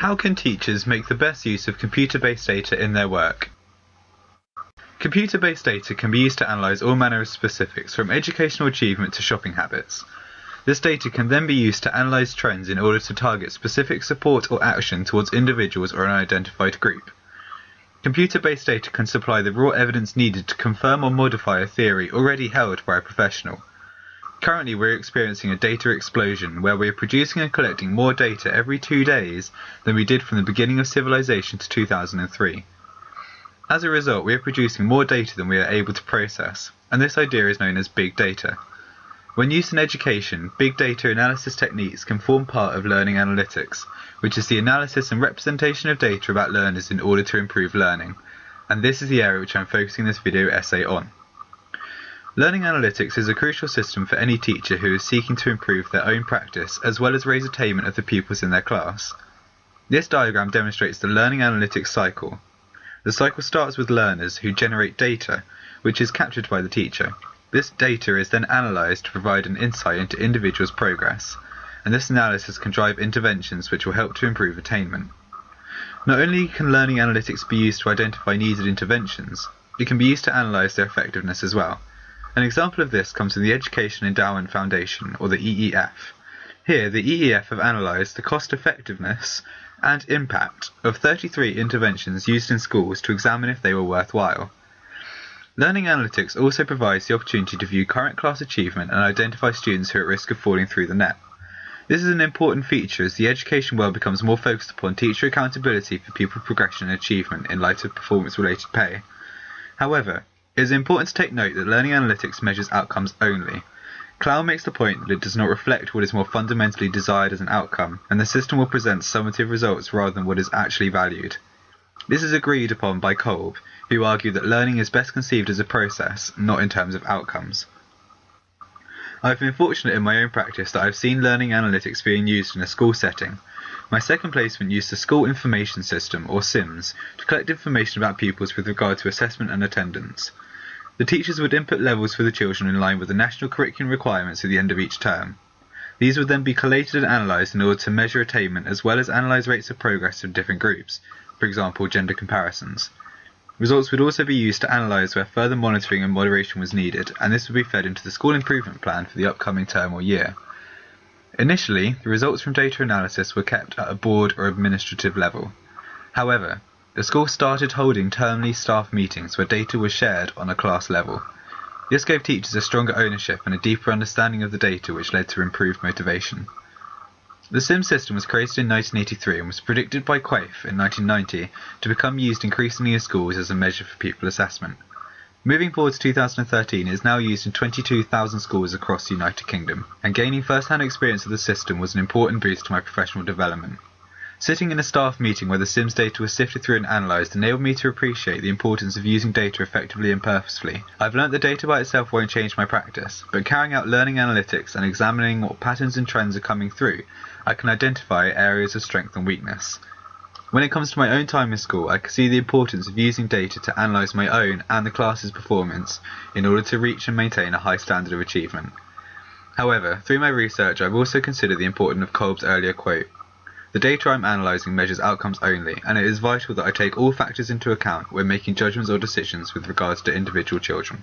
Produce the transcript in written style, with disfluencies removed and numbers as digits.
How can teachers make the best use of computer-based data in their work? Computer-based data can be used to analyse all manner of specifics, from educational achievement to shopping habits. This data can then be used to analyse trends in order to target specific support or action towards individuals or an identified group. Computer-based data can supply the raw evidence needed to confirm or modify a theory already held by a professional. Currently, we're experiencing a data explosion where we are producing and collecting more data every 2 days than we did from the beginning of civilization to 2003. As a result, we are producing more data than we are able to process, and this idea is known as big data. When used in education, big data analysis techniques can form part of learning analytics, which is the analysis and representation of data about learners in order to improve learning, and this is the area which I'm focusing this video essay on. Learning analytics is a crucial system for any teacher who is seeking to improve their own practice as well as raise attainment of the pupils in their class. This diagram demonstrates the learning analytics cycle. The cycle starts with learners who generate data, which is captured by the teacher. This data is then analysed to provide an insight into individuals' progress, and this analysis can drive interventions which will help to improve attainment. Not only can learning analytics be used to identify needed interventions, it can be used to analyse their effectiveness as well. An example of this comes from the Education Endowment Foundation, or the EEF. Here, the EEF have analysed the cost-effectiveness and impact of 33 interventions used in schools to examine if they were worthwhile. Learning analytics also provides the opportunity to view current class achievement and identify students who are at risk of falling through the net. This is an important feature as the education world becomes more focused upon teacher accountability for pupil progression and achievement in light of performance-related pay. However, it is important to take note that learning analytics measures outcomes only. Clow makes the point that it does not reflect what is more fundamentally desired as an outcome, and the system will present summative results rather than what is actually valued. This is agreed upon by Kolb, who argue that learning is best conceived as a process, not in terms of outcomes. I have been fortunate in my own practice that I have seen learning analytics being used in a school setting. My second placement used the School Information System, or SIMS, to collect information about pupils with regard to assessment and attendance. The teachers would input levels for the children in line with the national curriculum requirements at the end of each term. These would then be collated and analysed in order to measure attainment as well as analyse rates of progress of different groups, for example gender comparisons. Results would also be used to analyse where further monitoring and moderation was needed, and this would be fed into the school improvement plan for the upcoming term or year. Initially, the results from data analysis were kept at a board or administrative level. However, the school started holding termly staff meetings where data was shared on a class level. This gave teachers a stronger ownership and a deeper understanding of the data, which led to improved motivation. The SIM system was created in 1983 and was predicted by Quaife in 1990 to become used increasingly in schools as a measure for pupil assessment. Moving forward to 2013, it is now used in 22,000 schools across the United Kingdom, and gaining first-hand experience of the system was an important boost to my professional development. Sitting in a staff meeting where the SIMS data was sifted through and analysed enabled me to appreciate the importance of using data effectively and purposefully. I've learnt that data by itself won't change my practice, but carrying out learning analytics and examining what patterns and trends are coming through, I can identify areas of strength and weakness. When it comes to my own time in school, I can see the importance of using data to analyse my own and the class's performance in order to reach and maintain a high standard of achievement. However, through my research I've also considered the importance of Kolb's earlier quote. The data I'm analysing measures outcomes only, and it is vital that I take all factors into account when making judgments or decisions with regards to individual children.